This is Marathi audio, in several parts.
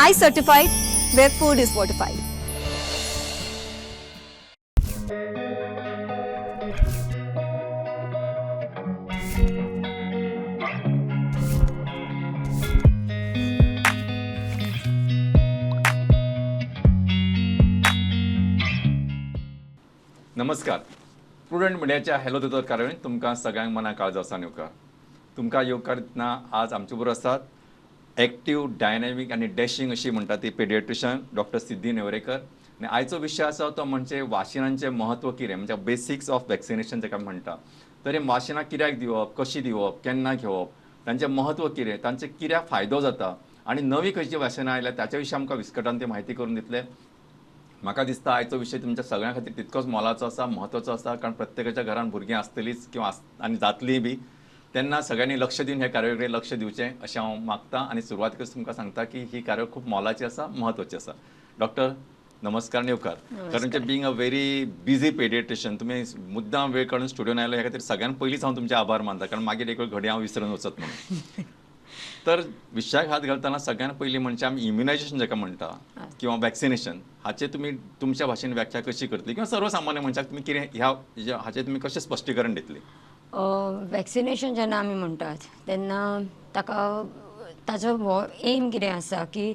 I certified where food is fortified. नमस्कार. प्रुडंट मिडियाच्या हॅलो दोतोर कार्यावळीन तुमकां सगळ्यांक मना काळजां सावन येवकार. तुमकां येवकार दितना आज आमचे बरोबर आसात एक्टीव, डायनॅमीक आनी डॅशिंग अशी म्हणटा ती पेडियाट्रिशन डॉक्टर सिद्धी नेवरेकर. आनी आयचो विशय आसा तो म्हणजे वाशिनांचें महत्व कितें, म्हणजे बेसिक्स ऑफ वॅक्सिनेशन जाका म्हणटा. तर हे वाशिनां कित्याक दिवप, कशी दिवप, केन्ना घेवप, तांचें महत्व कितें, तांचे कित्याक फायदो जाता आनी नवी खंयची वाशिनां आयल्या ताच्या विशीं आमकां विस्कटान ते म्हायती करून दितले. म्हाका दिसता आयचो विशय तुमच्या सगळ्यां खातीर तितकोच मोलाचो आसा, म्हत्वाचो आसा, कारण प्रत्येकाच्या घरान भुरगीं आसतलीच किंवा आनी जातलीं बी. तेन्ना सगळ्यांनी लक्ष दिवन हे कार्यावळी कडेन लक्ष दिवचें अशें हांव मागतां आनी सुरवातेकच तुमकां सांगता की ही कार्यावळ खूब मोलाची आसा, म्हत्वाची आसा. डॉक्टर नमस्कार नेवकार. कारण बींग अ व्हेरी बिझी पेडियाट्रिशन तुमी मुद्दाम वेळ काडून स्टुडियोन आयलो ह्या खातीर सगळ्यान पयलींच हांव तुमचे आभार मानता, कारण मागीर एक वेळ घडी हांव विसरून वचत म्हणून. तर विशयाक हात घालतना सगळ्यान पयलीं म्हणजे आमी इम्युनायझेशन जाका म्हणटा किंवा वॅक्सिनेशन हाचे तुमी तुमच्या भाशेन व्याख्या कशी करतली किंवा सर्वसामान्य मनशाक तुमी कितें ह्या हाचें तुमी कशें स्पश्टीकरण दितली? वॅक्सिनेशन जेन्ना आमी म्हणटात तेन्ना ताका ताचो हो एम कितें आसा की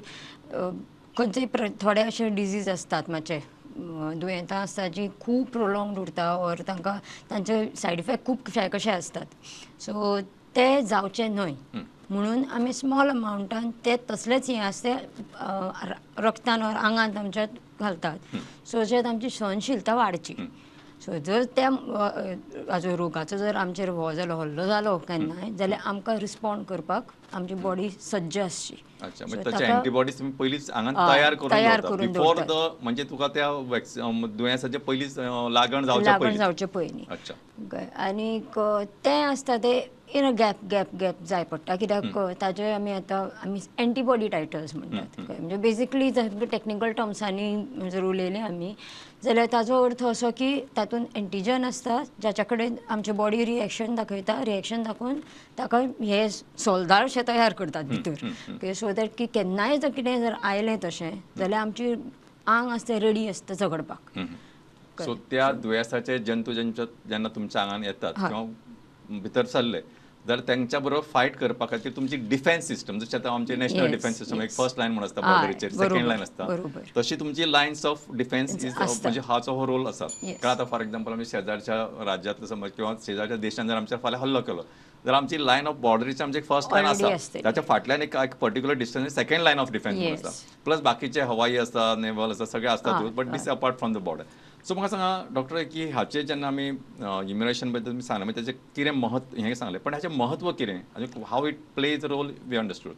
खंयचेय थोडे अशे डिजीज आसतात मातशे दुयेंतां आसतात जी खूब प्रोलॉंगड उरता ऑर तांकां तांचे सायड इफेक्ट खूब कशे आसतात. सो ते जावचे न्हय म्हणून आमी स्मॉल अमावंटान ते तसलेच हे आसते रक्तान ऑर आंगांत आमच्या घालतात सो जे आमची सहनशीलता वाडची. सो जर त्या हाजो रोगाचो जर आमचेर हो जालो हल्लो जालो केन्नाय जाल्यार आमकां रिस्पॉन्ड करपाक आमची बॉडी सज्ज आसची. अच्छा, म्हणजे ताचे अँटीबॉडीज तुम्ही पयलींच आंगांत तयार करून बिफोर द म्हणजे तुका त्या दुयेंसाचे पयलींच लागण जावचे पयलीं. अच्छा. आनीक तें आसता ते इन अ गॅप जाय पडटा कित्याक ताचे आमी एंटीबॉडी टायटर्स म्हणटात. म्हणजे बेजिकली टॅक्निकल टर्म्सांनी जर उलयलें आमी जाल्यार ताचो अर्थ असो की तातूंत एंटिजन आसता जाच्या कडेन आमची बॉडी रिएक्शन दाखयता, रिएक्शन दाखोवन ताका हे सोलदार अशें तयार करतात भितर. सो दॅट की केन्नाय जर कितें जर आयलें तशें जाल्यार आमची आंग आसता रेडी आसता झगडपाक. सो त्या दुयेंसाचे जंतू जेन्ना तुमच्या आंगान येतात किंवा भितर सरले जाल्यार तेंच्या बरोबर फायट करपा खातीर तुमची डिफेन्स सिस्टम जशें आतां आमचे नॅशनल डिफेन्स सिस्टम एक फर्स्ट लायन म्हणून आसता बॉर्डरीचेर, सेकंड लायन आसता, तशी तुमची लायन्स ऑफ डिफेन्स म्हणजे हाचो हो रोल आसा. कारण आतां फॉर एक्झाम्पल आमी शेजारच्या राज्यांतलो समज किंवा शेजारच्या देशांत जर आमच्या फाल्यां हल्लो केलो जाल्यार आमची लायन ऑफ बॉर्डरीची आमची एक फर्स्ट लायन आसा, ताच्या फाटल्यान एक particular distance second line of defence म्हणून आसा. प्लस बाकीचे हवाई आसा, नेवल आसा, सगळे आसतात, but this apart from the border. So म्हाका सांगा डॉक्टर की हाचे जेन्ना आमी इम्युनायझेशन बद्दल तुमी सांगलें म्हणजे ताचें कितें महत्व हें सांगलें, पण हाचें महत्व कितें, how it plays a role we understood.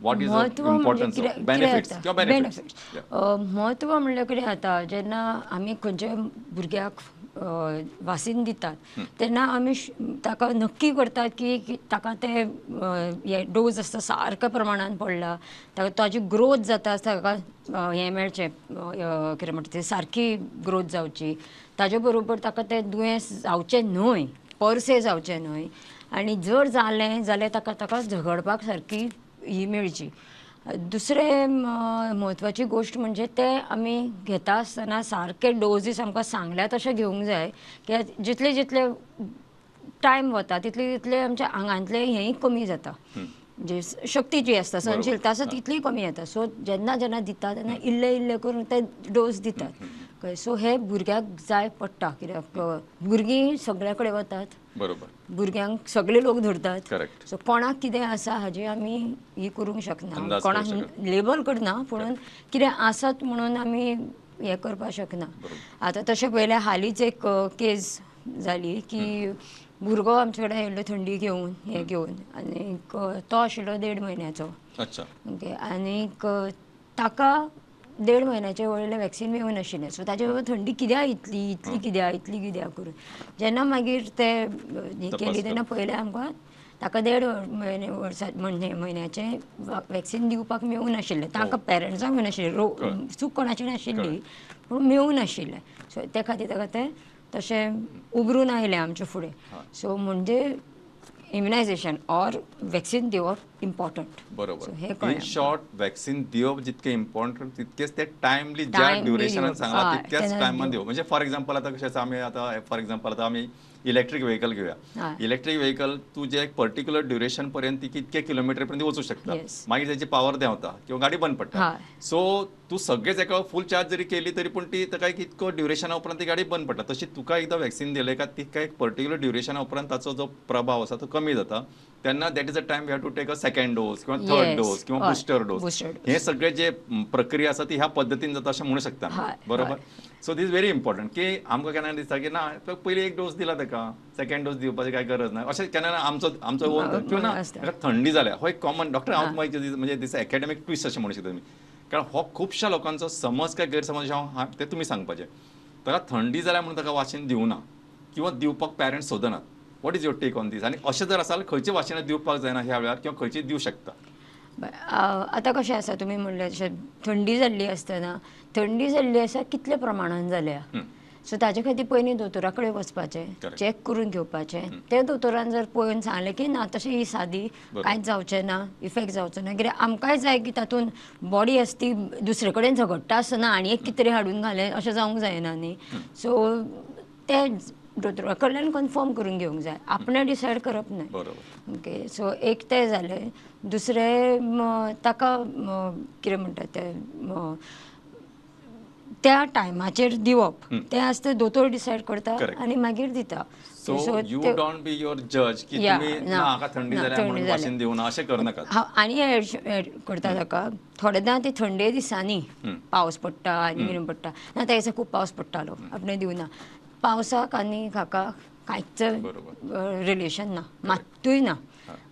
What is the importance of benefits किंवा बेनिफिट्स? म्हत्व म्हणल्यार कितें जाता जेन्ना आमी खंयच्या भुरग्याक वासीन दितात तेन्ना आमी ताका नक्की करतात की ताका ते हे डोस आसता सारक्या प्रमाणान पडला, ताची ग्रोथ जाता, ताका हें मेळचें कितें म्हणटा तें सारकी ग्रोथ जावची, ताजे बरोबर ताका तें दुयेंस जावचें न्हय, परसे जावचें न्हय. आनी जर जालें जाल्यार ताका झगडपाक सारकी ही मेळची. दुसरें म्हत्वाची गोश्ट म्हणजे ते आमी घेता आसतना सारके डोजीस आमकां सांगल्या तशें घेवंक जाय कित्याक जितले जितले टायम वता तितले तितले आमच्या आंगांतलें हेंय कमी जाता, म्हणजे शक्ती जी आसता सहनशीलता आसा तितली कमी येता. सो जेन्ना जेन्ना दिता तेन्ना इल्ले इल्ले करून ते डोस दितात. सो हे भुरग्याक जाय पडटा कित्याक भुरगीं सगळे कडेन वतात, बरोबर, भुरग्यांक सगळे लोक धरतात. करेक्ट. सो कोणाक कितें आसा हाजी आमी ही करूंक शकना, कोणाक लेबल करना, पूण कितें आसत म्हणून आमी हें करपाक शकना. आतां तशें पळयल्यार हालींच एक केस जाली की भुरगो आमचे कडेन येयल्लो थंडी घेवन हें घेवन आनीक तो आशिल्लो 1.5 म्हयन्याचो. ओके. आनीक ताका 1.5 म्हयन्याचे वयले वॅक्सीन मेळूं नाशिल्लें. सो ताचे बाबा थंडी कित्याक इतली कित्याक करून जेन्ना मागीर ते ही केली तेन्ना पयलें आमकां ताका 1.5 म्हयन्याचें वॅक्सीन दिवपाक मेळूं नाशिल्लें. तांकां पेरंट्सांक मेळूं नाशिल्लें, चूक कोणाची नाशिल्ली पूण मेळूं नाशिल्लें. सो त्या खातीर ताका तें तशें उबरून आयलें आमचे फुडें. सो म्हणजे इम्युनायझेशन ऑर वॅक्सिन दिवप इम्पॉर्टंट. So, हे बरोबर. कळ्ळें इन शॉर्ट वॅक्सिन दिवप जितके इम्पॉर्टंट तितकेच ते टायमली ज्या Timely ड्युरेशनान दिवप. सांगला हय, तितक्याच तेन्नाच टायमान दिवप. दिवप. म्हणजे फॉर एक्झाम्पल आता कशें आसा आमी आता फॉर एक्झाम्पल आता आमी इलेक्ट्रीक व्हेकल घेवया. हय. इलेक्ट्रीक व्हेकल तूं जे एक पर्टिक्युलर ड्युरेशन पर्यंत ती कितके किलोमिटर पर्यंत वचूं शकता. Yes. मागीर ताची पावर देंवता किंवा गाडी बंद पडटा. हय. सो तूं सगळेच एका फूल चार्ज जरी केली तरी पूण ती ताका एक इतको ड्युरेशना उपरांत ती गाडी बंद पडटा. तशी तुका एकदां वॅक्सिन दिलें काय तिका एक पर्टिक्युलर ड्युरेशना उपरांत ताचो जो प्रभाव आसा तो कमी जाता. तेन्ना that is a time we have to take a second dose किंवा थर्ड Yes. डोस किंवा हय. Booster dose. Booster dose. हे सगळे जे प्रक्रिया आसा ती ह्या पद्दतीन जाता अशें म्हणू शकता आमी. हय, बरोबर. हय. सो दीस व्हेरी इम्पॉर्टंट की आमकां केन्ना दिसता की ना पयलीं एक डोस दिला ताका सेकंड डोस दिवपाची काय गरज ना अशें केन्ना आमचो ओन किंवा ना असता. ताका थंडी जाल्या हो एक कॉमन डॉक्टर हांव म्हणजे दिस एकेडमिक ट्विस्ट अशें म्हणू शकता तुमी. कारण हो खुबशा लोकांचो समज काय गैरसमज ते तुमी सांगपाचे. ताका थंडी जाल्या म्हणून ताका वाशीन दिवना किंवा दिवपाक पॅरंट्स सोदनात. What is your take on this? आनी अशें जर आसा जाल्यार खंयची वाशिनां दिवपाक जायना ह्या वेळार किंवा खंयची दिवं शकता? आतां कशें आसा तुमी म्हणलें तशें थंडी जाल्ली आसतना थंडी जाल्ली आसा कितल्या प्रमाणान जाल्या. सो ताचे खातीर पयलीं दोतोरा कडेन वचपाचें, Correct. चॅक करून घेवपाचें. ते दोतोरान जर पळोवन सांगलें की ना तशें ही सादी कांयच जावचें ना, इफेक्ट जावचो ना. कित्याक आमकांय जाय की तातूंत बॉडी आसा ती दुसरे कडेन झगडटा आसतना आनी एक कितें तरी हाडून घालें अशें जावंक जायना न्ही. सो ते दोतोरा कडल्यान कन्फर्म करून घेवंक जाय. आपणें डिसायड करप न्हय. बरोबर. ओके. सो एक तें जालें. दुसरें ताका कितें म्हणटा तें त्या टायमाचेर दिवप तें आसता दोतोर डिसायड करता Correct. आनी मागीर दिता. So you don't be your जज की Yeah, तुमी ना, ना हाका थंडी ना, जाल्या थंडी म्हणून जाल्या. वाशीन दिवना अशें करनाकात. हांव आनी एड करता ताका थोडेदां ती थंडे दिसांनी पावस पडटा आनी कितें पडटा ना त्या दिसा खूब पावस पडटालो आपणें दिवना. पावसाक आनी हाका कांयच रिलेशन ना, मात्तूय ना.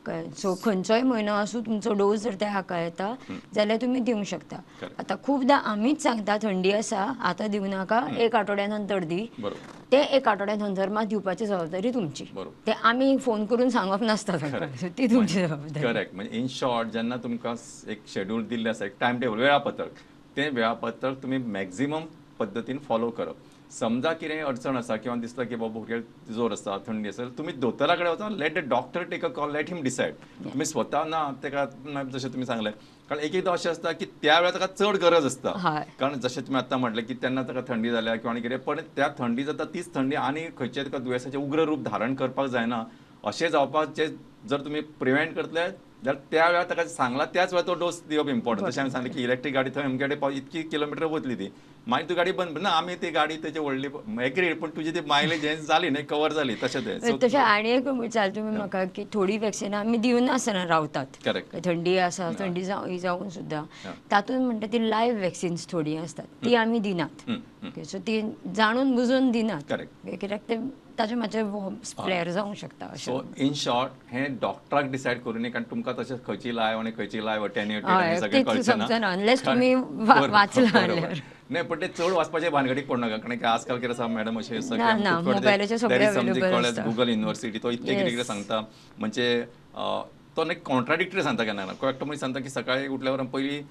सो खंयचोय म्हयनो आसूं तुमचो डोस जर त्या हाका येता जाल्यार तुमी दिवंक शकता. आतां खुबदां आमीच सांगता थंडी आसा आतां दिवं नाका, एक आठवड्या नंतर दी. बरोबर. ते एक आठवड्या नंतर मात दिवपाची जबाबदारी तुमची. बरोबर. ते आमी फोन करून सांगप नासता ताका. सो ती तुमची जबाबदारी. करेक्ट. म्हणजे इन शॉर्ट जेन्ना तुमकां एक शेड्यूल दिल्लें आसा एक टायम टेबल वेळापत्रक तें वेळापत्रक तुमी मॅक्झिमम पद्दतीन फॉलो करप. समजा कितें अडचण आसा किंवा दिसता की बाबा भुरग्याक जोर आसा थंडी आसा तुमी दोतोरा कडेन वचा let the doctor take a call let him decide. तुमी स्वता ना ताका जशें तुमी सांगलें कारण एक एकदां अशें आसता की त्या वेळार ताका चड गरज आसता. हय. कारण जशें तुमी आतां म्हटलें की तेन्ना ताका थंडी जाल्या किंवा आनी कितें पण त्या थंडी जाता तीच थंडी आनी खंयचेय तुका दुयेंसाचें उग्र रूप धारण करपाक जायना. अशें जावपाचें जर तुमी प्रिवेंट करतले जाल्यार त्या वेळार ताका सांगला त्याच वेळार तो डोस दिवप इम्पॉर्टंट. जशें हांवें सांगलें की इलेक्ट्रीक गाडी थंय अमके कडेन इतकी किलोमिटर वतली ती मागीर तूं गाडी बंद ना आमी ती गाडी तेची व्हडली एग्री पण तुजी ती मायलेज हें जाली न्हय कवर जाली तशें तें. तशें आनी एक विचार तुमी म्हाका की थोडी वॅक्सिनां आमी दिवनासतना रावतात. करेक्ट. थंडी आसा थंडी जावून सुद्दां तातूंत म्हणटा ती लायव्ह वॅक्सिन्स थोडी आसतात ती आमी दिनात. ओके. सो ती जाणून बुजून दिनात. करेक्ट. कित्याक ते ताचे मातशें फ्लेअर जावंक शकता अशें. सो इन शॉर्ट हें डॉक्टराक डिसायड करूं न्ही कारण तुमकां तशें खंयची लायव आनी खंयची लायव अटेन्युएटेड हय, सगळें तेच कळचें समजना unless तुमी बरोबर, वाचला बरोबर. जाल्यार. नाही पण ते चड वाचपाचे भानगडीक पडनाका कारण की आजकाल कितें आसा मॅडम अशें आसा ना, ना, मोबायलाचेर सगळें available आसता. गुगल युनिव्हर्सिटी तो इतके कितें कितें सांगता म्हणजे तो न्ही कॉन्ट्राडिक्टरी सांगता केन्ना एकटो मनीस सांगता की सकाळी उठल्यावर पयलीं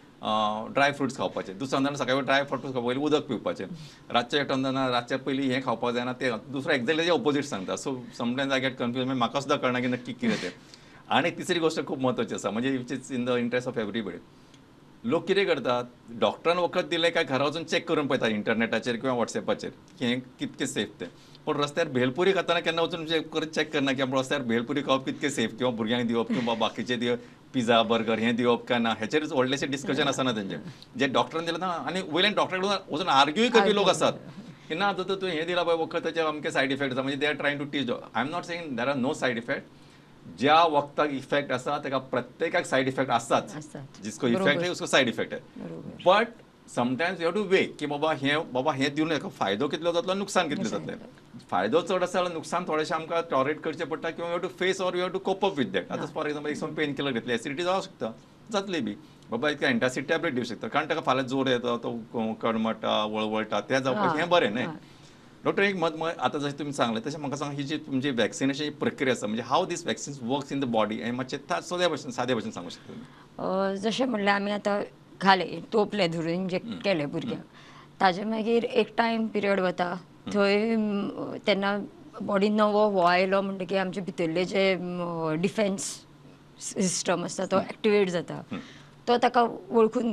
ड्राय फ्रुट्स खावपाचे दुसऱ्या सकाळी ड्राय फ्रुट्स खावपा पयलीं उदक पिवपाचें रातचें एकटो म्हणटा रातच्या पयलीं हें खावपाक जायना ते दुसरो एक्झॅक्टली ऑपोजीट सांगता so sometimes I get confuse मागीर म्हाका सुद्दां कळना की नक्की कितें तें. आनी तिसरी गोश्ट खूब म्हत्वाची आसा म्हणजे which is in the interest of everybody. लोक कितें करतात डॉक्टरान वखद दिलें काय घरा वचून चॅक करून पळयतात इंटरनेटाचेर किंवा वॉट्सॅपाचेर की हें कितकें सेफ तें. पण रस्त्यार भेलपुरी खाताना केन्ना वचून चॅक करना की रस्त्यार भेलपुरी खावप कितकें सेफ किंवा भुरग्यांक दिवप किंवा बाकीचे दिवप पिझ्झा बर्गर हें दिवप काय ना हेचेर व्हडलेशें डिस्कशन आसना तेंचें जें डॉक्टरान दिलें ना आनी वयल्यान डॉक्टरा कडेन वचून आर्ग्यूय करपी लोक आसात की ना तर तूं हें दिलां पळय वखद ताचे अमके सायड इफेक्ट आसा म्हणजे they are trying to teach I am not saying there are no side effect. ज्या वखदाक इफेक्ट आसा ताका प्रत्येकाक सायड इफेक्ट आसताच. जिसको इफेक्ट है उसको सायड इफेक्ट है. But sometimes you have two way की बाबा हें दिवन हेका फायदो कितलो जातलो नुकसान कितलें जातलें. फायदो चड आसा जाल्यार नुकसान थोडेशें आमकां टॉलरेट करचें पडटा किंवा you have to face or you have to cope up with that. आतां फॉर एक्झाम्पल एक पेन किलर घेतली एसिडिटी जावंक शकता जातली बी बाबा एक एंटासीड टॅबलेट दिवंक शकता कारण ताका फाल्यां जोर येता तो कडमटा वळवळटा तें जावपाक हें बरें न्हय. डॉक्टर एक मत आतां जशें तुमी सांगलें तशें म्हाका सांग ही जी तुमची वॅक्सिनेशन प्रक्रिया आसा म्हणजे how this vaccines works in the body हें मातशें सादे भशेन सांगूं शकता. जशें म्हणल्यार आमी आतां घाले तोपले धरून जे केले भुरग्यांक ताजे मागीर एक टायम पिरियड वता थंय तेन्ना बॉडी नवो हो आयलो म्हणटकीर आमचे भितरले जे डिफेन्स सिस्टम आसता तो एक्टिवेट जाता, तो ताका वळखून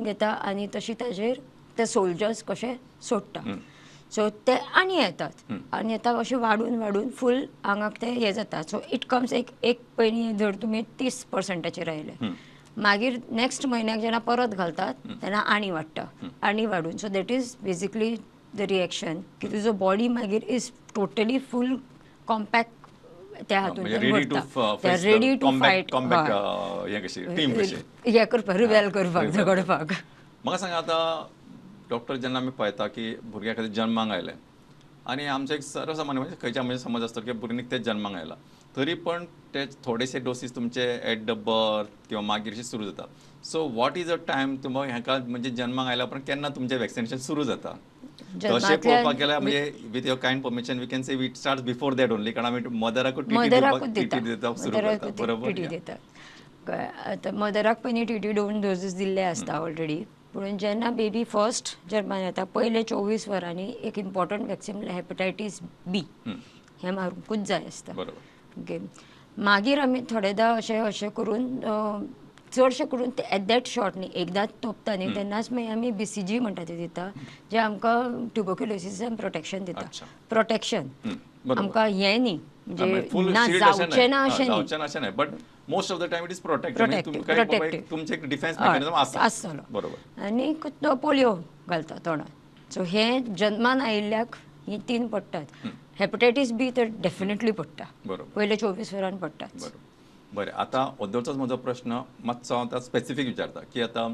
घेता आनी तशी ताजेर ते सोल्जर्स कशे सोडटा. सो ते आनी येतात अशें वाडून फूल आंगाक ते हे जाता. सो इट कम्स एक पयलीं जर तुमी 30%चेर आयले, मागीर नेक्स्ट म्हयन्याक जेन्ना परत घालतात तेन्ना आनी वाडटा, आनी वाडून. So that is basically the reaction की तुजो बॉडी मागीर इज टोटली फूल कॉम्पॅक्ट त्या हातून रेडी टू फायट हे करपाक रिबेल करपाक झगडपाक. म्हाका सांगा आतां डॉक्टर जेन्ना आमी पळयता की भुरग्या खातीर जल्माक आयले आनी आमचो एक सर्वसामान्य म्हणजे खंयच्या म्हणजे समज आसता की भुरगें निकतेंच जल्माक आयला, तरी पण ते थोडेशे डोसीस तुमचे एट द बर्थ किंवा मागीर अशें सुरू जाता. So what is a time तुम्हाला हेका म्हणजे जल्माक आयल्या उपरांत केन्ना तुमचें वॅक्सिनेशन सुरू जाता? तशें पळोवपाक गेल्यार म्हणजे with your kind permission we can say it starts before that only, कारण आमी मदराकूच टीटी दिवपाक सुरू करता. बरोबर. आतां मदराक पयलीं टीटी 2 डोसीस दिल्ले आसता ऑलरेडी, पूण जेन्ना बेबी फर्स्ट जल्माक येता पयले 24 वरांनी एक इम्पॉर्टंट वॅक्सीन म्हणल्यार हेपटायटीस बी हें मारूंकूच जाय आसता. ओके. मागीर आमी थोडेदा अशें करून चडशें करून ते एट दॅट शॉट न्ही एकदांच तोपता न्ही तेन्नाच मागीर आमी BCG म्हणटा ते दिता, जे आमकां ट्युबरक्युलोसिसान प्रोटेक्शन दिता. प्रोटेक्शन आमकां हें न्ही म्हणजे ना जावचें ना अशें न्ही, but most of the time it is protective. तुमचे एक डिफेन्स मेकॅनिझम आसतलो. बरोबर. आनी पोलियो घालता तोंडात. सो हे जल्मान आयिल्ल्याक ही 3 पडटात. हेपटायटीस बी तर डेफिनेटली पडटा, पयले 24 वरान पडटात. बरें. आतां ओद्दोळचोच म्हजो प्रश्न मातसो आतां स्पेसिफीक विचारता की आतां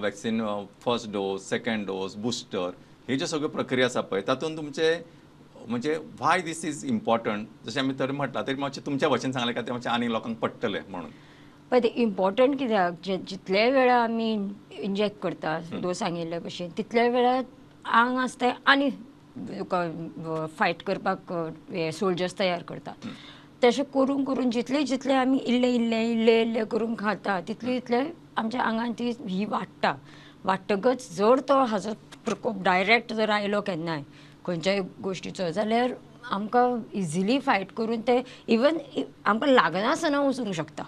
vaccine first dose, second dose, booster हे जे सगळ्यो प्रक्रिया आसा पळय तातूंत तुमचे म्हणजे व्हाय दीस इज इम्पॉर्टंट जशें आमी तर म्हटलां तरी मातशें तुमच्या भाशेन सांगलें काय ते मातशें आनी लोकांक पडटलें म्हणून. पळय ते इम्पॉर्टंट कित्याक जितले वेळा आमी इंजेक्ट करता डोस सांगिल्ले भशेन तितले वेळा आंग आसता आनी फायट करपाक सोल्जर्स तयार करता. तशें करून जितले आमी इल्ले करून खाता तितले आमच्या आंगान ती ही वाडटकच जर तो हाजो प्रकोप डायरेक्ट जर आयलो केन्नाय खंयच्याय गोश्टीचो जाल्यार आमकां इजिली फायट करून ते इवन आमकां लागनासतना वचूंक शकता.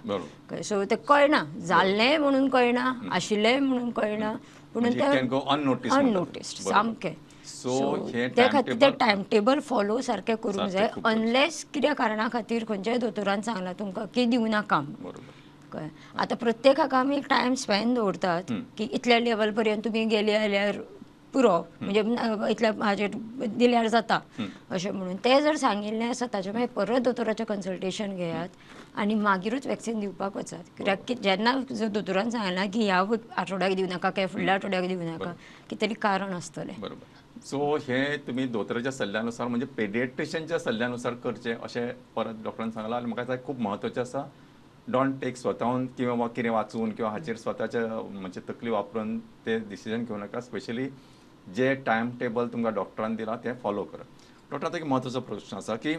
सो ते कळना जाल्लें म्हणून कळना, आशिल्लें म्हणून कळना, पूण ते अननोटिस्ड सामकें. सो त्या खातीर ते टायम टेबल फॉलो सारकें करूंक जाय. अनलेस कित्या कारणां खातीर खंयच्याय दोतोरान सांगलां तुमकां की दिवं नाका. कळ्ळें. आतां प्रत्येकाक आमी एक टायम स्पॅन दवरतात की इतल्या लेवल पर्यंत तुमी गेले जाल्यार पुरो, म्हणजे इतल्या हाजेर दिल्यार जाता अशें म्हणून ते जर सांगिल्लें आसा ताचे मागीर परत दोतोराचें कन्सल्टेशन घेयात आनी मागीरूच वॅक्सीन दिवपाक वचात. कित्याक की जेन्ना जर दोतोरान सांगलां की ह्या आठवड्याक दिवं नाका काय फुडल्या आठवड्याक दिवं नाका कितें तरी कारण आसतलें. बरोबर. सो हे तुमी दोतोराच्या सल्ल्यानुसार म्हणजे पेडिएट्रिशियनच्या सल्ल्यानुसार करचें अशें परत डॉक्टरान सांगलां. आनी म्हाका दिसता खूब म्हत्वाचें आसा डोंट टेक स्वताहून किंवा कितें वाचून किंवा हाचेर स्वताच्या म्हणजे तकली वापरून ते डिसिजन घेवं नाका. स्पेशली जे टायम टेबल तुमकां डॉक्टरान दिला ते फॉलो करात. डॉक्टर आतां एक म्हत्वाचो प्रश्न आसा की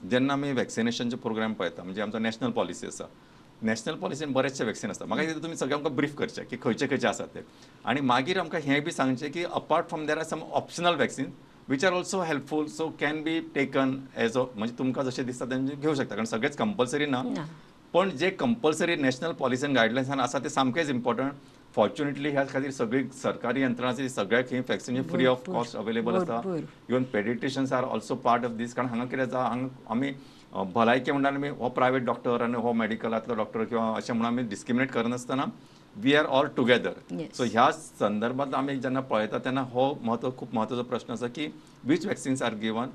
जेन्ना आमी वॅक्सिनेशनचे प्रोग्राम पळयता म्हणजे आमचो नॅशनल पॉलिसी आसा, नॅशनल पॉलिसीन बरेचशे वॅक्सीन आसता. म्हाका दिसता तुमी सगळें आमकां ब्रीफ करचें की खंयचे आसात ते, आनी मागीर आमकां हें बी सांगचें की apart from there are some optional vaccine which are also helpful so can be taken as a म्हणजे तुमकां जशें दिसता तेंचे घेवं शकता. कारण सगळेंच कंपल्सरी ना, पण जे कंपल्सरी नॅशनल पॉलिसीन गायडलायन्सान आसा ते सामकेच इम्पॉर्टंट. फॉर्च्युनेटली ह्या खातीर सगळी सरकारी यंत्रणा सगळ्याक ही vaccine free of cost available आसा. Even paediatricians are also part of this. कारण हांगा कितें जाता आमी भलायकी म्हणटा आमी हो प्रायवेट डॉक्टर आनी हो मेडिकलांतलो डॉक्टर किंवा अशें म्हणून आमी डिस्क्रिमिनेट करनासतना we are all together. So ह्या संदर्भांत आमी जेन्ना पळयता तेन्ना हो खूब म्हत्वाचो प्रश्न आसा की वीच वॅक्सिन्स आर गिवन.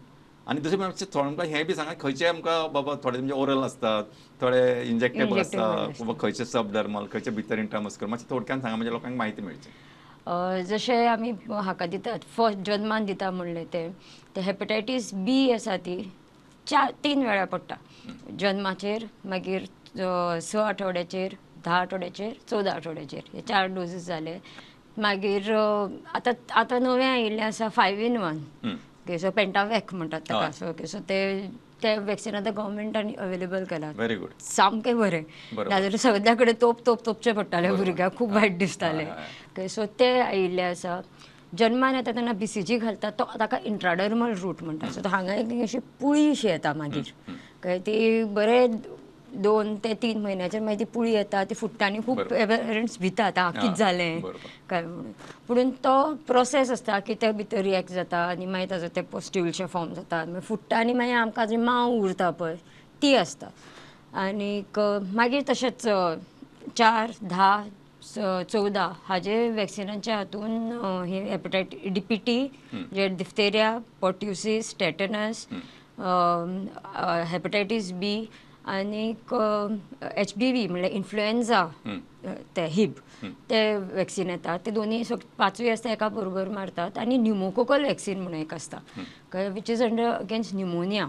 आनी दुसरें म्हणजे थोडे आमकां हें बी सांगा खंयचे आमकां बाबा थोडे म्हणजे ओरल आसतात, थोडे इंजेक्टेबल आसतात, बाबा खंयचे सबडर्मल, खंयचे भितर इंट्रामस्क्युलर, मातशें थोडक्यान सांगा म्हणजे लोकांक म्हायती मेळची. जशें आमी हाका दितात फर्स्ट जल्मान दिता म्हणलें ते हेपटायटीस बी आसा ती 3 वेळा पडटा. जल्माचेर, मागीर 6 आठवड्याचेर, 10 आठवड्याचेर, 14 आठवड्याचेर हे 4 डोसीस जाले. मागीर आतां नवें आयिल्लें आसा 5 in 1 सो पेंटावॅक म्हणटात ताका. सो ते वॅक्सीन आतां गव्हर्मेंटान अवेलेबल केला. Very good. सामकें बरें. नाजाल्यार सगळ्या कडेन तोपचें पडटालें भुरग्यांक खूब वायट दिसतालें. सो ते आयिल्ले आसा. जन्मान येता तेन्ना BCG घालतात तो ताका इंट्राडर्मल रूट म्हणटा. सो हांगा एक अशी पुळीशी येता मागीर कळ्ळें. ती बरे 2 ते 3 म्हयन्याचेर मागीर ती पुळी येता, ती फुट्टा आनी खूब पेरंट्स भितात कितें जालें काय म्हणून. पुणून तो प्रोसेस आसता की ते भितर रिएक्ट जाता आनी मागीर ताजो ते पस्ट्युल्सचे फॉर्म जाता, मागीर फुट्टा आनी मागीर आमकां जी मांव उरता पळय ती आसता. आनीक मागीर तशेंच 4, 10, 14 हाजे वॅक्सिनांच्या हातून हे हेपटायटीस DPT जे डिफ्तेरिया, पर्ट्युसिस, टेटनस, हेपटायटीस B आनीक HBV म्हणल्यार इन्फ्लुएन्झा ते हिब ते वॅक्सीन येतात. ते दोनी 5 आसता एका बरोबर मारतात. आनी न्युमोकोकल वॅक्सीन म्हणून एक आसता which is under against pneumonia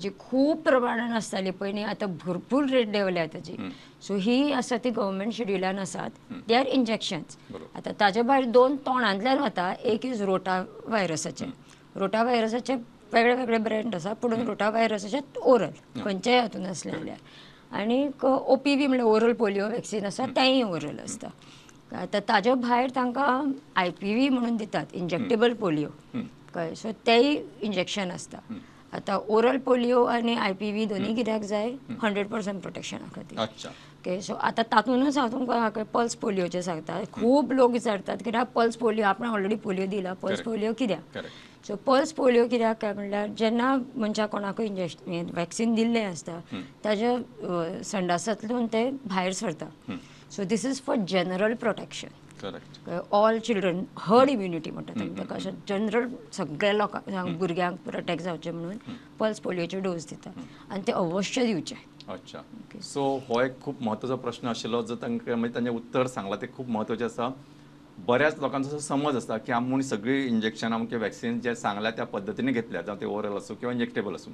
जी खूब प्रमाणान आसताली पयलीं, आतां भरपूर रेट देंवल्या ताची. सो ही आसा ती गव्हर्मेंट शेड्युलान आसात. They are injections. आतां ताजे भायर 2 तोंडांतल्यान वता. एक इज रोटा व्हायरसाचे. रोटा व्हायरसाचे वेगळे वेगळे ब्रँड आसा, पूण रोटा व्हायरसाचे ओरल खंयच्याय हातून आसलेले. आनीक OPV म्हणल्यार ओरल पोलियो वॅक्सीन आसा, तेंय ओरल आसता. आतां ताजे भायर तांकां IPV म्हणून दितात, इंजेक्टेबल पोलियो कळ्ळें. सो तेंय इंजेक्शन आसता. आतां ओरल पोलियो आनी IPV दोनी कित्याक जाय 100% प्रोटेक्शना खातीर. ओके. सो आतां तातूंतच हांव तुमकां पल्स पोलियोचें सांगता. खूब लोक विचारतात कित्याक पल्स पोलियो, आपण ऑलरेडी पोलियो दिला, पल्स पोलियो कित्याक. सो पल्स पोलियो कित्याक काय म्हणल्यार जेन्ना मनशा कोणाकूय इंजेक्शन वॅक्सीन दिल्लें आसता ताज्या संडासांतल्यान ते भायर सरता. So this is for general protection. All children herd immunity म्हणटा ताका. अशें जनरल सगळ्या लोकांक भुरग्यांक प्रोटेक्ट जावचें म्हणून पल्स पोलियोचे डोस दिता आनी ते अवश्य दिवचे. अच्छा. सो हो एक खूब म्हत्वाचो प्रश्न आशिल्लो जो तांकां मागीर तांचें उत्तर सांगलां तें खूब म्हत्वाचें आसा. बऱ्याच लोकांचो समज आसता की आमी सगळी इंजेक्शनां किंवा वॅक्सीन जे सांगल्या त्या पद्दतीने घेतल्या, जावं ते ओरल आसूं किंवा इंजेक्टेबल आसूं,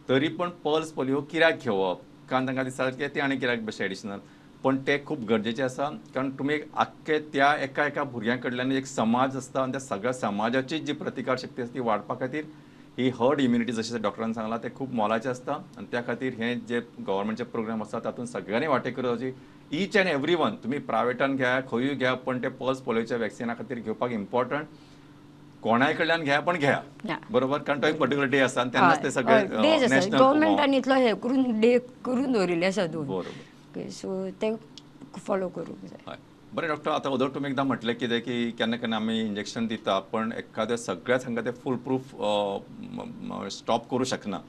तरी पण पल्स पोलियो कित्याक घेवप कारण तांकां दिसता की ते आनी कित्याक बेश्टें एडिशनल. पण ते खूब गरजेचें आसा कारण तुमी आख्खे त्या एका भुरग्यां कडल्यान एक समाज आसता आनी त्या सगळ्या समाजाची जी प्रतिकार शक्ती आसा ती वाडपा खातीर ही हर्ड इम्युनिटी जशें डॉक्टरान सांगलां तें खूब मोलाचें आसता. आनी त्या खातीर हे जे गव्हर्मेंटचे प्रोग्राम आसा तातूंत सगळ्यांनी वांटेकरी जावची. ईच एंड एवरी वन तुमी प्रायवेटान घ्या खंयूय घ्या, पण ते पल्स पोलियोच्या वॅक्सिना खातीर घेवपाक इम्पॉर्टंट. कोणाय कडल्यान घ्या पण घ्या बरोबर, कारण तो एक पर्टिक्युलर डे आसा तेन्नाच ते सगळे नॅशनल गव्हर्मेंटान इतलो हे करून डे करून दवरिल्ले आसा दोन. बरोबर. सो ते फॉलो करूंक जाय. बरें डॉक्टर, आतां अदर तुमी एकदां म्हटलें कितें की केन्ना केन्ना आमी इंजेक्शन दिता पण एखाद्या सगळ्याच हांगा ते फूल प्रूफ स्टॉप करूं शकना.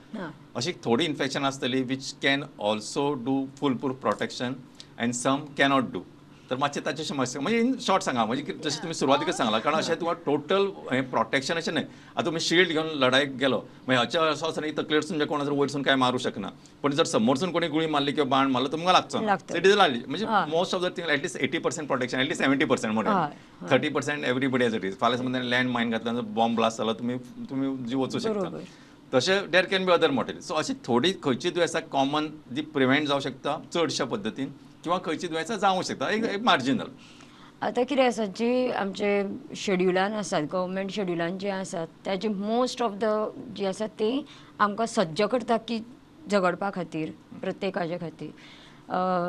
अशी थोडी इन्फेक्शन आसतली which can also do full proof protection and some cannot do. तर मातशें ताचे समस्या म्हणजे इन शॉर्ट सांगा, म्हणजे जशें तुमी सुरवातीकच सांगला, कारण अशें तुका टोटल हें प्रोटेक्शन अशें न्हय. आतां तुमी शिल्ड घेवन लढायक गेलो मागीर हाच्या असो आसा न्ही तकलेरसून जे कोणाचो वयरसून कांय मारूं शकना, पण जर समोरसून कोणी गुळी मारली किंवा बाण मारलो तुमकां लागचो. इट इज लागली म्हणजे most of the thing at least 80% protection, at least 70% म्हणून 30% एवरीबडी एज इट इज. फाल्यां समज लँड मायन घातल्यान बॉम्ब ब्लास्ट जालो तुम्ही जीव वचूं शकता. तशें there can be other model. So अशी थोडी खंयची दुयेंसां कॉमन जी प्रिव्हेंट जावं शकता चडशा पद्दतीन किंवा खंयची दुयेंसां जावं शकता एक मार्जिनल. आतां कितें आसा जी आमचे शेड्युलान आसात, गव्हर्मेंट शेड्युलान जे आसात त्याची मोस्ट ऑफ द जी आसात ती आमकां सज्ज करता की झगडपा खातीर प्रत्येकाचे खातीर.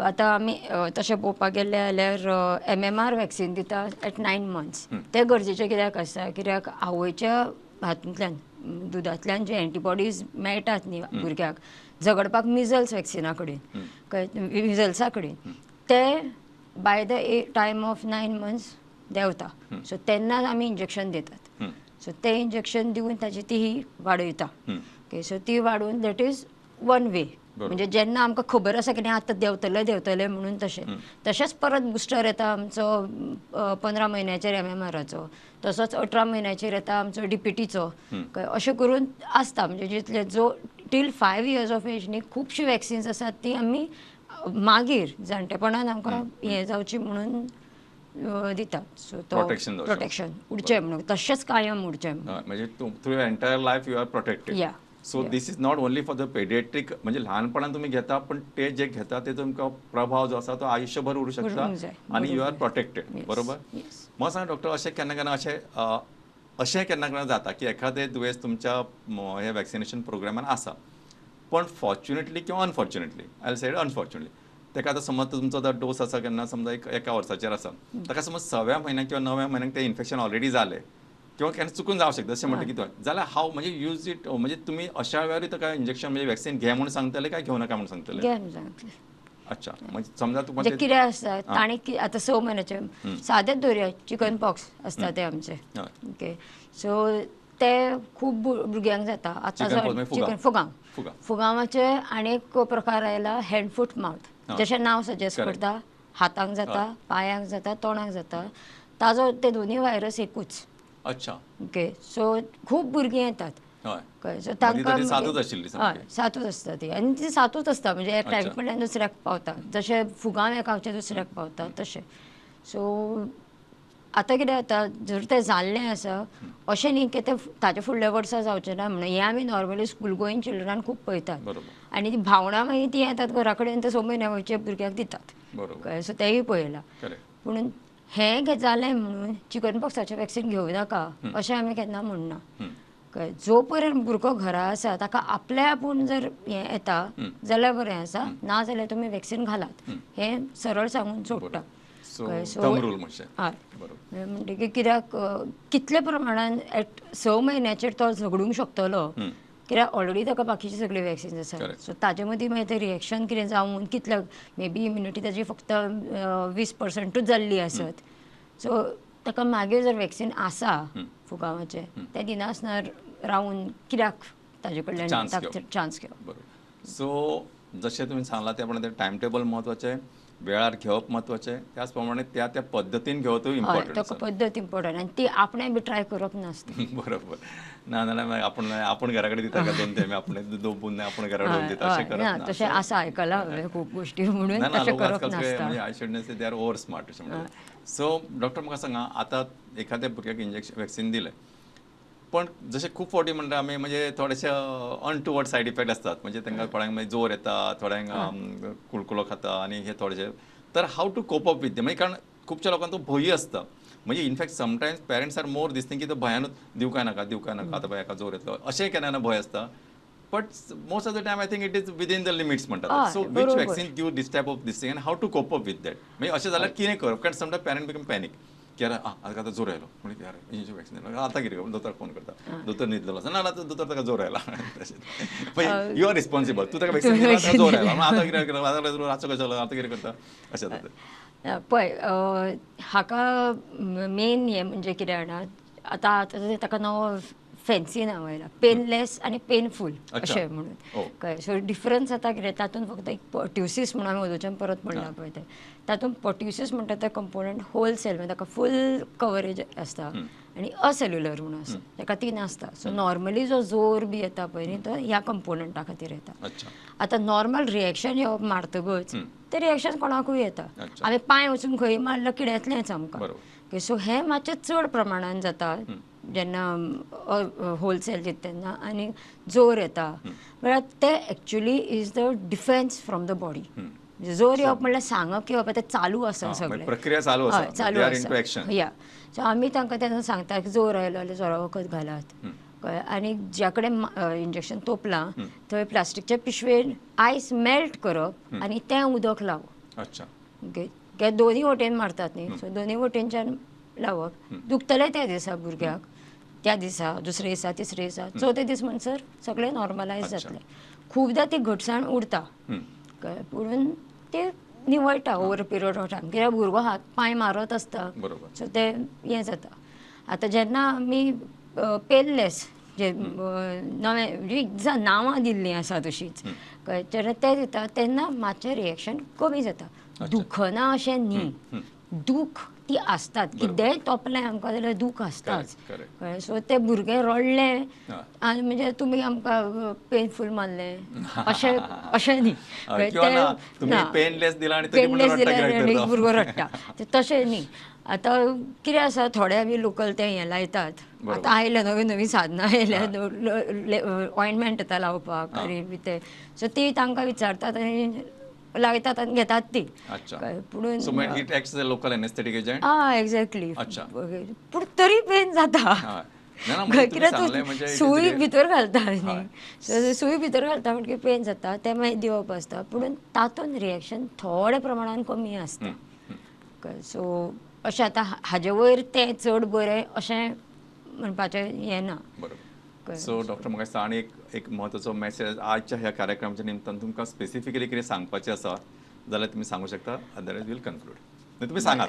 आतां आमी तशें पळोवपाक गेले जाल्यार MMR वॅक्सीन दिता एट 9 months. ते गरजेचें कित्याक आसा, कित्याक आवयच्या हातूंतल्यान दुदांतल्यान जे एंटीबॉडीज मेळटात न्ही भुरग्याक झगडपाक मिजल्स वॅक्सिना कडेन मिजल्सा कडेन ते by the time of 9 months देंवता. सो तेन्ना आमी इंजेक्शन दितात. सो ते इंजेक्शन दिवन ताची ती ही वाडयता. ओके. सो ती वाडोवन दॅट इज वन वे. म्हणजे जेन्ना आमकां खबर आसा की आतां देंवतले म्हणून तशेंच परत बुस्टर येता आमचो 15 म्हयन्याचेर MMRचो, तसोच 18 म्हयन्याचेर येता आमचो DPTचो. अशें करून आसता. म्हणजे जितले जो टील 5 years ऑफ एज न्ही खुबशी वॅक्सिन्स आसात ती आमी मागीर जाणटेपणान आमकां हें जावची म्हणून दितात. सो तो प्रोटेक्शन उरचें म्हणून तशेंच कायम उरचें म्हणजे through entire life you are protected. So this is not only for the paediatric, म्हणजे ल्हानपणान तुम्ही घेता पण ते जे घेता ते तुमकां प्रभाव जो आसा तो आयुश्यभर उरूं शकता आनी यू आर प्रोटेक्टेड. बरोबर. म्हाका सांग डॉक्टर, अशें केन्ना केन्ना अशें केन्ना केन्ना जाता की एखादें दुयेंस तुमच्या हे वॅक्सिनेशन प्रोग्रामान आसा पण फॉर्च्युनेटली किंवा unfortunately I will say unfortunately ताका आतां समज तुमचो तो डोस आसा केन्ना समजा एका वर्साचेर आसा, ताका समज 6व्या म्हयन्याक किंवा 9व्या म्हयन्याक तें इन्फेक्शन ऑलरेडी जालें किंवा केन्ना चुकून जावं शकता अशें म्हणटा कितें जाल्यार हांव म्हणजे यूज इट म्हणजे तुमी अशा वेळार ताका इंजेक्शन म्हणजे वॅक्सिन घे म्हणून सांगतले काय घेवं नाका म्हणून सांगतले घे म्हणून सांगतले. अच्छा म्हणजे समजा म्हणजे तुमकां कितें आसता ताणें आतां 6 म्हयन्याचे सादेच दवरया चिकन पॉक्स आसता ते आमचे हय. ओके सो ते खूब भुरग्यांक जाता आतां Chicken pox म्हणजे फुगाव. चिकन फुगांव फुगाव. फुगावाचे आनी एक प्रकार आयला हँड फूट माउथ जशें नांव सजेस्ट Correct. करता हातांक जाता पांयांक जाता तोंडाक जाता ताजो ते दोनूय व्हायरस एकूच अच्छा ओके सो खूब भुरगीं येतात हय कळ्ळें सो मदीं तांकां तरी सादूच आशिल्ली सामकी. हय सातूच आसता ती आनी ती सातूच आसता म्हणजे एका अच्छा. कडल्यान दुसऱ्याक पावता जशें फुगांव एकावचे दुसऱ्याक पावता तशें सो आतां कितें जाता जर तें जाल्लें आसा अशें न्ही की तें ताचे फुडल्या वर्सा जावचें ना म्हणून हें आमी नॉर्मली स्कूल गोईंग चिल्ड्रनान खूब पळयतात बरोबर आनी ती भावणां मागीर ती येतात घरा कडेन ते 6 म्हयन्या वयच्या भुरग्याक दितात बरोबर कळ्ळें सो तेंय पळयलां करेक्ट पूण हें जालें म्हणून चिकन पॉक्साचें वॅक्सीन घेवं नाका अशें आमी केन्ना म्हणना कळ्ळें जो पर्यंत भुरगो घरा आसा ताका आपले आपूण जर हें येता जाल्यार बरें आसा ना जाल्यार तुमी वॅक्सीन घालात हें सरळ सांगून सोडटा सो कळ्ळें? थंब रूल मातशें हय बरोबर म्हणटकीर कित्याक कितले प्रमाणान 6 म्हयन्याचेर तो झगडूंक शकतलो कित्याक ऑलरेडी ताका बाकीची सगळी वॅक्सिन्स आसात Correct. सो ताजे मदीं मागीर तें रिएक्शन कितें जावन कितले मे बी इम्युनिटी ताजी फक्त 20%च जाल्ली आसत सो ताका मागीर जर वॅक्सीन आसा फुगावाचें तें दिनासतना रावन कित्याक ताजे कडल्यान Chance ताका घेवप. चान्स घेवप बरोबर सो जशें तुमी सांगलां त्या प्रमाणे टायम टेबल म्हत्वाचें वेळार घेवप म्हत्वाचें त्याच प्रमाणे त्या पद्दतीन घेवपूय हय इम्पॉर्टंट ताका पद्दत इम्पॉर्टंट आनी ती आपणें बी ट्राय करप नासता बरोबर ना जाल्यार मागीर आपण घरा कडेन दिता काय 2 थेंबे आपण दोन आपण घरा कडेन दिता अशें करप ना ना तशें आसा आयकलां हांवें खूब गोश्टी म्हणून ना ना तशें लोक करप आजकाल नासता म्हणजे I should say they are over smart अशें म्हणटात सो डॉक्टर म्हाका सांगा आतां एखाद्या भुरग्याक इंजेक्शन वॅक्सिन दिलें पण जशें खूब फावटी म्हणटा आमी म्हणजे थोडेशे अनटुवर्ड सायड इफेक्ट आसतात म्हणजे तांकां थोड्यांक मागीर जोर येता थोड्यांक कुळकुलो खाता आनी हे थोडेशे तर हाव टू कोप अप विथ म्हणजे कारण खुबश्या लोकांक तो भंय आसता म्हणजे in fact sometimes parents are more this thing की तो भयानूच दिवकाय नाका आतां पळय हाका जोर येतलो अशें केन्ना भंय आसता but most of the time I think it is within the limits म्हणटात सो वीच बरोबर. Vaccine give this type of this thing and have to cope up with that म्हणजे अशें जाल्यार कितें करप कारण समटायम पेरंट बिकम पॅनीक की यार आतां जोर आयलो म्हणजे यार इंजेक्शन वॅक्सिन आतां कितें करप दोतोराक फोन करता दोतोर न्हिदलेलो आसा ना दोतोर ताका जोर आयला तशें यू आर रिस्पॉन्सिबल तूं ताका वॅक्सिन दिला ताका जोर आयला आतां कितें करप आतां रातचो कशें जालो आतां कितें करता अशें जाता पळय हाका मेन हें म्हणजे कितें जाणा आतां ताका नवो फॅन्सी नांव आयलां पेनलेस आनी पेनफूल अशें म्हणून कळ्ळें सो डिफरन्स जाता कितें तातूंत फक्त एक पर्ट्युसीस म्हणून हांवें वदोवच्यान परत म्हणलां पळय तें तातूंत पर्ट्युसीस म्हणटा ते कंपोनंट होल सेल म्हणजे ताका फूल कवरेज आसता आनी असेल्युलर म्हणून आसा ताका ती नासता सो नॉर्मली जो जोर बी येता पळय न्ही तो ह्या कंपोनंटा खातीर येता आतां नॉर्मल रिएक्शन येवप मारतकच तें रिएक्शन कोणाकूय येता आमी पांय वचून खंय मारलो किड्यांतलेंच आमकां सो हें मातशें चड प्रमाणान जाता जेन्ना होलसेल दिता तेन्ना आनी जोर येता म्हळ्यार ते actually is the defence from the body जोर येवप म्हणल्यार सांगप येवप ते चालू आसा सगळें प्रक्रिया चालू आसा चालू आसा या सो आमी तांकां तेन्ना सांगता की जोर आयलो जाल्यार जोरा वखद घालात कळ्ळें आनी ज्या कडेन इंजेक्शन तोपलां थंय प्लास्टीकचे पिशवेन आयस मेल्ट करप आनी तें उदक लावप ओके दोनूय वटेन मारतात न्ही सो दोनूय वटेनच्यान लावप दुखतलें त्या दिसा भुरग्याक त्या दिसा दुसरे दिसा तिसरे दिसा चवथे दीस म्हणसर सगळें नॉर्मलायज जातलें खुबदां ती घटसाण उरता कळ्ळें पुणून ते निवळटा ओवर पिरियड ऑफ टायम कित्याक भुरगो हात पांय मारत आसता सो तें हें जाता आतां जेन्ना आमी पेनलेस जे नवें म्हणजे नांवां दिल्लीं आसा तशींच कळ्ळें जेन्ना ते दिता तेन्ना मातशें रिएक्शन कमी जाता दुखना अशें न्ही दूख ती आसतात कितेंय तोपलें आमकां जाल्यार दूख आसताच कळ्ळें सो ते भुरगें रडलें आनी म्हणजे तुमी आमकां पेनफूल मारलें अशें न्ही पेनलेस दिला आनी भुरगो रडटा तशें न्ही आतां कितें आसा थोडे आमी लोकल तें हें लायतात आतां आयल्या नवीं साधनां आयल्या ऑयंटमेंट येता लावपाक आनी तें सो ती तांकां विचारतात आनी लायतात आनी घेतात ती पुणून एक्झॅक्टली पूण तरी पेन जाता कित्याक सुय भितर घालता न्ही सुय भितर घालता म्हणटकीर पेन जाता तें मागीर दिवप आसता पूण तातूंत रिएक्शन थोड्या प्रमाणान कमी आसता सो अशें आतां हाजे वयर तें चड बरें अशें म्हणपाचें हें ना. बरोबर. सो डॉक्टर म्हाका दिसता आनी एक म्हत्वाचो मेसेज आजच्या ह्या कार्यक्रमाच्या निमतान तुमकां स्पेसिफिकली कितें सांगपाचें आसा जाल्यार तुमी सांगूं शकता, अदरवायज वील कन्क्लूड. तुमी सांगात.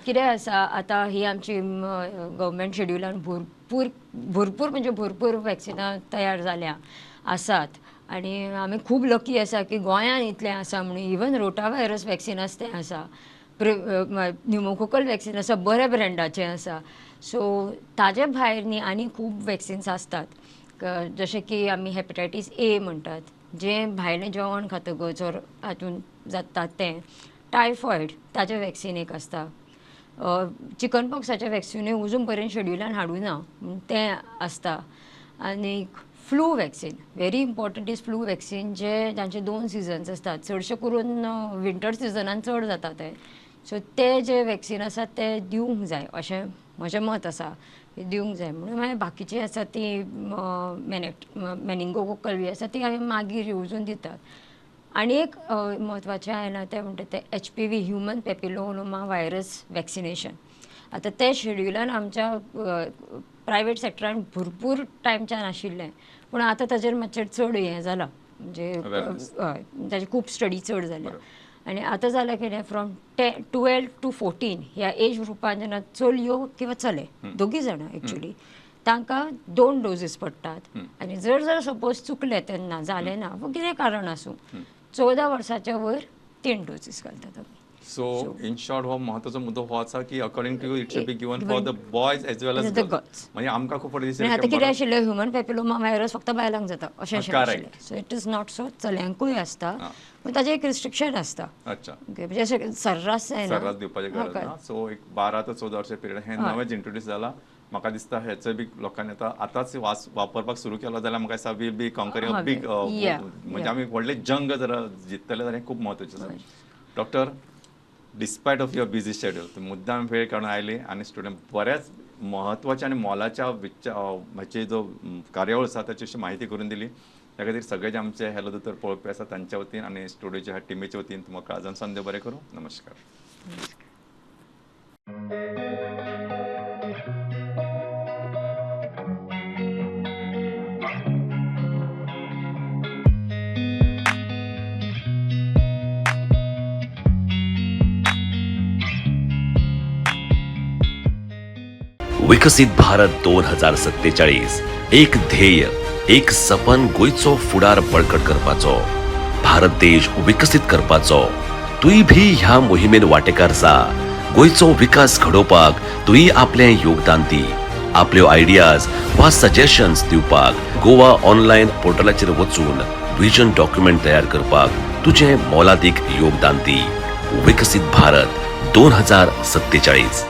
कितें आसा आतां ही आमची गव्हर्मेंट शेड्युलान भरपूर म्हणजे भरपूर वॅक्सिनां तयार जाल्या आसात आनी आमी खूब लकी आसा की गोंयान इतलें आसा म्हणून इवन रोटा व्हायरस वॅक्सिन आसा तें आसा, न्युमोकोकल वॅक्सिन आसा, बऱ्या ब्रँडाचें आसा. सो ताजे भायर न्ही आनी खूब वॅक्सिन्स आसतात जशें की आमी हेपटायटीस ए म्हणटात, जें भायलें जेवण खातकच हातून जाता तें. टायफॉयड ताचें वॅक्सिन एक आसता. चिकन पॉक्साचें वॅक्सिनूय अजून पर्यंत शेड्युलान हाडूं ना तें आसता. आनीक flu vaccine very important is flu vaccine जांचे 2 सिजन्स आसतात. चडशे करून विंटर सिजनान चड जाता ते. सो ते जे वॅक्सिन आसा ते दिवंक जाय अशें म्हजें मत आसा, दिवंक जाय म्हणून. मागीर बाकीची आसा ती मेनिंगोकोकल बी आसा ती आमी मागीर येवजून दितात. आनी एक म्हत्वाचें आयलां तें म्हणटा तें HPV human papilloma virus vaccination. आतां तें शेड्युलान आमच्या प्रायवेट सेक्टरान भरपूर टायमच्यान आशिल्लें, पूण आतां ताजेर मातशें चड हें जालां, म्हणजे हय ताजे खूब स्टडी चड जाल्या. आनी आतां जालां कितें फ्रॉम 12 to 14 ह्या एज ग्रुपान जेन्ना चलयो किंवा चले दोगी जाणां एक्चुली तांकां 2 डोजीस पडटात. आनी जर सपोज चुकलें तेन्ना जालें ना वा कितें कारण आसूं 14 वर्साच्या वयर 3 डोजीस घालतात आमी. सो इन शॉर्ट हो महत्वाचो मुद्दो हो आसा की according to you it should be given for the boys as well as girls. म्हणजे आमकां खूब फावटी आतां कितें आशिल्लें ह्युमन पॅपिलोमा व्हायरस फक्त बायलांक जाता अशें आशिल्लें. So it is not so. चल्यांकूय आसता पूण ताजें एक रिस्ट्रिक्शन आसता. अच्छा. म्हणजे अशें सर्रास जायना. सर्रास दिवपाची गरज ना. सो एक 12 ते 14 वर्सां पिरियड हें नवेंच इंट्रोड्यूस जाला. म्हाका दिसता हेचो बी लोकांनी आतांच वापरपाक सुरू केलो जाल्यार म्हाका दिसता will be conquering a big म्हणजे आमी व्हडलें जंग जर जिततले जाल्यार खूब म्हत्वाचें आसा. Doctor, despite of your busy schedule मुद्दाम वेळ काडून आयले आनी स्टुडंट बऱ्याच महत्वाच्या आनी मोलाच्या हाची जो कार्यावळ आसा ताची अशी माहिती करून दिली. त्या खातीर सगळे जे आमचे हॅलो दोतोर पळोवपी आसा तांच्या वतीन आनी स्टुडियोच्या ह्या टिमीच्या वतीन तुमकां काळजान सावन देव बरें करूं. नमस्कार. विकसित भारत 2047 एक ध्येय, एक सपन गोंयचो फुडार बळकट करपाचो, भारत देश विकसित करपाचो. तुय भी ह्या मोहिमेन वांटेकार जा. गोंयचो विकास घडोवपाक तुय आपलें योगदान दी. आपल्यो आयडियाज वा सजेशन्स दिवपाक गोवा ऑनलायन पोर्टलाचेर वचून व्हिजन डॉक्युमेंट तयार करपाक तुजें मोलादीक योगदान दी. विकसित भारत 2047.